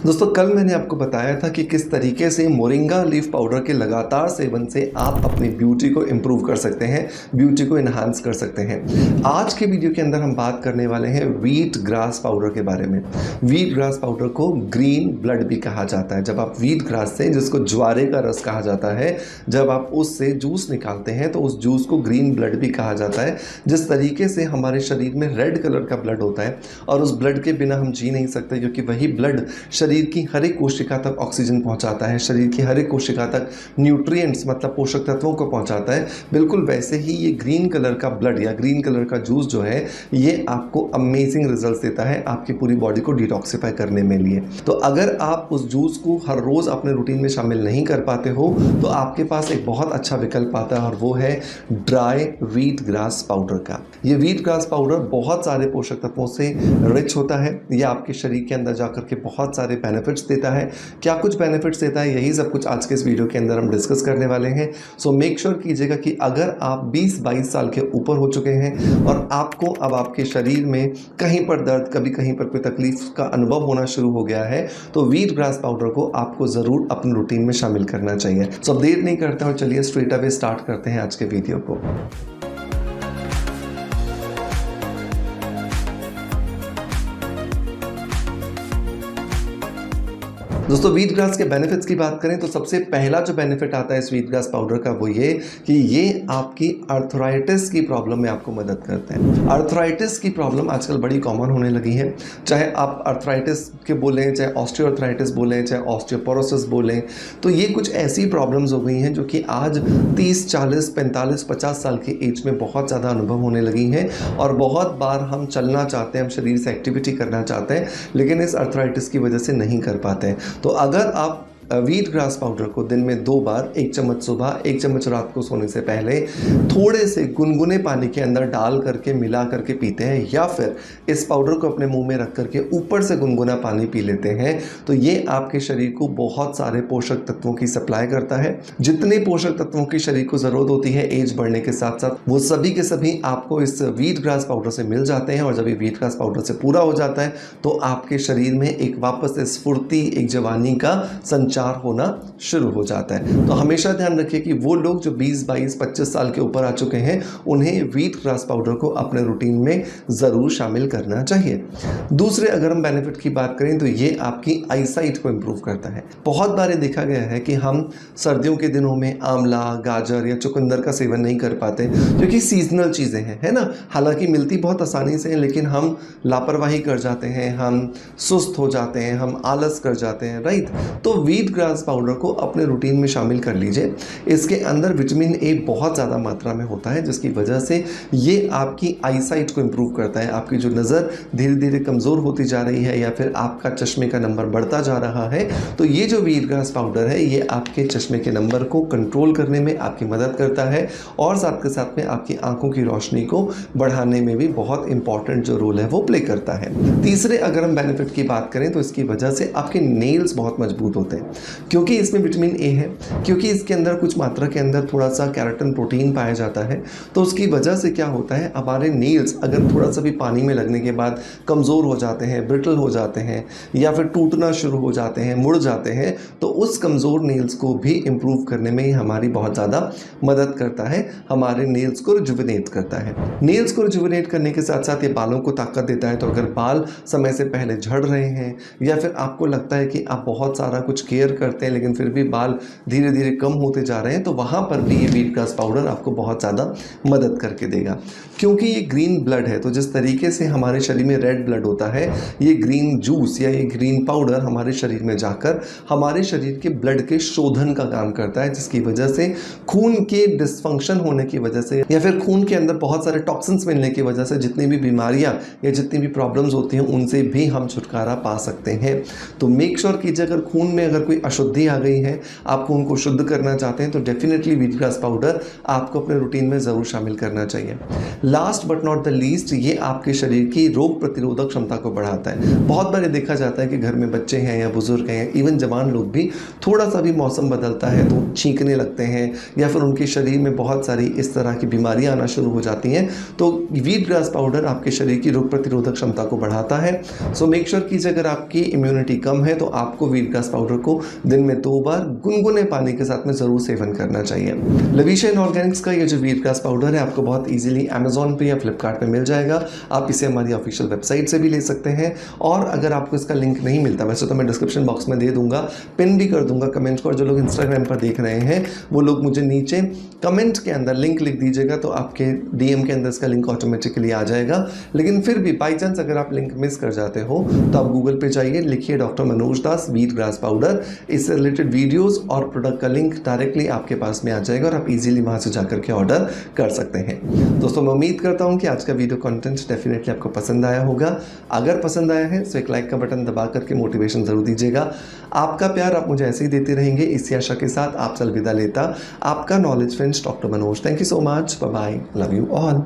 दोस्तों कल मैंने आपको बताया था कि किस तरीके से मोरिंगा लीफ पाउडर के लगातार सेवन से आप अपनी ब्यूटी को इम्प्रूव कर सकते हैं, ब्यूटी को इन्हांस कर सकते हैं। आज के वीडियो के अंदर हम बात करने वाले हैं व्हीट ग्रास पाउडर के बारे में। व्हीट ग्रास पाउडर को ग्रीन ब्लड भी कहा जाता है। जब आप व्हीट ग्रास से, जिसको ज्वारे का रस कहा जाता है, जब आप उससे जूस निकालते हैं तो उस जूस को ग्रीन ब्लड भी कहा जाता है। जिस तरीके से हमारे शरीर में रेड कलर का ब्लड होता है और उस ब्लड के बिना हम जी नहीं सकते, क्योंकि वही ब्लड शरीर की हर एक कोशिका तक ऑक्सीजन पहुंचाता है, शरीर की हर एक कोशिका तक न्यूट्रिएंट्स मतलब पोषक तत्वों को पहुंचाता है। बिल्कुल वैसे ही ये ग्रीन कलर का ब्लड या ग्रीन कलर का जूस जो है, ये आपको अमेजिंग रिजल्ट्स देता है आपकी पूरी बॉडी को डिटॉक्सिफाई करने में लिए। तो अगर आप उस जूस को हर रोज़ अपने रूटीन में शामिल नहीं कर पाते हो तो आपके पास एक बहुत अच्छा विकल्प आता है और वो है ड्राई व्हीट ग्रास पाउडर का। ये व्हीट ग्रास पाउडर बहुत सारे पोषक तत्वों से रिच होता है। ये आपके शरीर के अंदर जाकर के बहुत सारे बेनिफिट्स देता है। क्या कुछ बेनिफिट्स देता है, यही सब कुछ आज के इस वीडियो के अंदर हम डिस्कस करने वाले हैं। सो मेक श्योर कीजिएगा कि अगर आप 20-22 साल के ऊपर हो चुके हैं और आपको अब आपके शरीर में कहीं पर दर्द, कभी कहीं पर कोई तकलीफ का अनुभव होना शुरू हो गया है, तो व्हीट ग्रास पाउडर को आपको ज़रूर अपने रूटीन में शामिल करना चाहिए। सो अब देर नहीं करते और चलिए स्ट्रेट अवे स्टार्ट करते हैं आज के वीडियो को। दोस्तों व्हीट ग्रास के बेनिफिट्स की बात करें तो सबसे पहला जो बेनिफिट आता है इस व्हीट ग्रास पाउडर का वो ये कि ये आपकी अर्थराइटिस की प्रॉब्लम में आपको मदद करते हैं। अर्थराइटिस की प्रॉब्लम आजकल बड़ी कॉमन होने लगी है। चाहे आप अर्थराइटिस के बोलें, चाहे ऑस्टियोआर्थराइटिस बोलें, चाहे ऑस्टियोपोरोसिस बोलें, तो ये कुछ ऐसी प्रॉब्लम्स हो गई हैं जो कि आज 30, 40, 45, 50 साल की एज में बहुत ज़्यादा अनुभव होने लगी हैं। और बहुत बार हम चलना चाहते हैं, हम शरीर से एक्टिविटी करना चाहते हैं, लेकिन इस अर्थराइटिस की वजह से नहीं कर पाते हैं। तो अगर आप व्हीट ग्रास पाउडर को दिन में 2 बार, 1 चम्मच सुबह, 1 चम्मच रात को सोने से पहले थोड़े से गुनगुने पानी के अंदर डाल करके मिला करके पीते हैं, या फिर इस पाउडर को अपने मुंह में रख करके ऊपर से गुनगुना पानी पी लेते हैं, तो ये आपके शरीर को बहुत सारे पोषक तत्वों की सप्लाई करता है। जितने पोषक तत्वों की शरीर को ज़रूरत होती है एज बढ़ने के साथ साथ, वो सभी के सभी आपको इस व्हीट ग्रास पाउडर से मिल जाते हैं। और जब ये व्हीट ग्रास पाउडर से पूरा हो जाता है तो आपके शरीर में एक वापस से स्फूर्ति, एक जवानी का संचार होना शुरू हो जाता है। तो हमेशा ध्यान रखिए कि वो लोग जो 20, 22, 25 साल के ऊपर आ चुके हैं, उन्हें व्हीट ग्रास पाउडर को अपने रूटीन में ज़रूर शामिल करना चाहिए। दूसरे अगर हम बेनिफिट की बात करें तो ये आपकी आईसाइट को इम्प्रूव करता है। बहुत बार ये देखा गया है कि हम सर्दियों के दिनों में आंवला, गाजर या चुकंदर का सेवन नहीं कर पाते, क्योंकि सीजनल चीज़ें हैं, है ना। हालांकि मिलती बहुत आसानी से है, लेकिन हम लापरवाही कर जाते हैं, हम सुस्त हो जाते हैं, हम आलस कर जाते हैं, राइट। तो व्हीट ग्रास पाउडर को अपने रूटीन में शामिल कर लीजिए। इसके अंदर विटामिन ए बहुत ज़्यादा मात्रा में होता है, जिसकी वजह से ये आपकी आईसाइट को इम्प्रूव करता है। आपकी जो नज़र धीरे धीरे कमज़ोर होती जा रही है या फिर आपका चश्मे का नंबर बढ़ता जा रहा है, तो ये जो व्हीट ग्रास पाउडर है ये आपके चश्मे के नंबर को कंट्रोल करने में आपकी मदद करता है और साथ के साथ में आपकी आंखों की रोशनी को बढ़ाने में भी बहुत इंपॉर्टेंट जो रोल है वो प्ले करता है। तीसरे अगर हम बेनिफिट की बात करें तो इसकी वजह से आपके नेल्स बहुत मजबूत होते हैं, क्योंकि इसमें विटामिन ए है, क्योंकि इसके अंदर कुछ मात्रा के अंदर थोड़ा सा केराटिन प्रोटीन पाया जाता है। तो उसकी वजह से क्या होता है, हमारे नेल्स अगर थोड़ा सा भी पानी में लगने के बाद कमज़ोर हो जाते हैं, ब्रिटल हो जाते हैं या फिर टूटना शुरू हो जाते हैं, मुड़ जाते हैं, तो उस कमज़ोर नेल्स को भी इम्प्रूव करने में हमारी बहुत ज़्यादा मदद करता है। हमारे नेल्स को रिजुविनेट करता है। नेल्स को रिजुविनेट करने के साथ साथ ये बालों को ताकत देता है। तो अगर बाल समय से पहले झड़ रहे हैं या फिर आपको लगता है कि आप बहुत सारा कुछ केयर करते हैं लेकिन फिर भी बाल धीरे धीरे कम होते जा रहे हैं, तो वहाँ पर भी ये व्हीट ग्रास पाउडर आपको बहुत ज़्यादा मदद करके देगा। क्योंकि ये ग्रीन ब्लड है, तो जिस तरीके से हमारे शरीर में रेड ब्लड होता है, ये ग्रीन जूस या ये ग्रीन पाउडर हमारे शरीर में जाकर हमारे शरीर के ब्लड के शोधन का काम करता है, जिसकी वजह से खून के डिसफंक्शन होने की वजह से या फिर खून के अंदर बहुत सारे टॉक्सिन्स मिलने की वजह से जितनी भी बीमारियां या जितनी भी प्रॉब्लम्स होती हैं उनसे भी हम छुटकारा पा सकते हैं। तो मेक श्योर कीजिए अगर खून में अगर कोई अशुद्धि आ गई है, आपको उनको शुद्ध करना चाहते हैं, तो डेफिनेटली वीट ग्रास पाउडर आपको अपने रूटीन में ज़रूर शामिल करना चाहिए। Last but not the least, ये आपके शरीर की रोग प्रतिरोधक क्षमता को बढ़ाता है। बहुत बार देखा जाता है कि घर में बच्चे हैं या बुजुर्ग हैं, इवन जवान लोग भी, थोड़ा सा भी मौसम बदलता है तो छींकने लगते हैं या फिर उनके शरीर में बहुत सारी इस तरह की बीमारियां आना शुरू हो जाती हैं। तो वीट ग्रास पाउडर आपके शरीर की रोग प्रतिरोधक क्षमता को बढ़ाता है। सो मेक श्योर कीजिए, अगर आपकी इम्यूनिटी कम है तो आपको वीट ग्रास पाउडर को दिन में 2 बार गुनगुने पानी के साथ में ज़रूर सेवन करना चाहिए। लविशा इनऑर्गेनिक्स का ये जो वीट ग्रास पाउडर है आपको बहुत ईजिली अमेजॉन पे या फ्लिपकार्ट पे मिल जाएगा। आप इसे हमारी ऑफिशियल वेबसाइट से भी ले सकते हैं, और अगर आपको इसका लिंक नहीं मिलता, वैसे तो मैं डिस्क्रिप्शन बॉक्स में दे दूंगा, पिन भी कर दूंगा कमेंट को, और जो लोग इंस्टाग्राम पर देख रहे हैं वो लोग मुझे नीचे कमेंट के अंदर लिंक लिख दीजिएगा, तो आपके डीएम के अंदर इसका लिंक ऑटोमेटिकली आ जाएगा। लेकिन फिर भी बाई चांस अगर आप लिंक मिस कर जाते हो तो आप गूगल पे जाइए, लिखिए डॉक्टर मनोज दास वीट ग्रास पाउडर, इससे रिलेटेड वीडियोज़ और प्रोडक्ट का लिंक डायरेक्टली आपके पास में आ जाएगा और आप इजीली वहाँ से जाकर के ऑर्डर कर सकते हैं। दोस्तों, मैं उम्मीद करता हूँ कि आज का वीडियो कंटेंट डेफिनेटली आपको पसंद आया होगा। अगर पसंद आया है तो एक लाइक का बटन दबा करके मोटिवेशन ज़रूर दीजिएगा। आपका प्यार आप मुझे ऐसे ही देते रहेंगे, इसी आशा के साथ आपसे अलविदा लेता आपका knowledge friends doctor Manoj. Thank you so much, bye bye, love you all.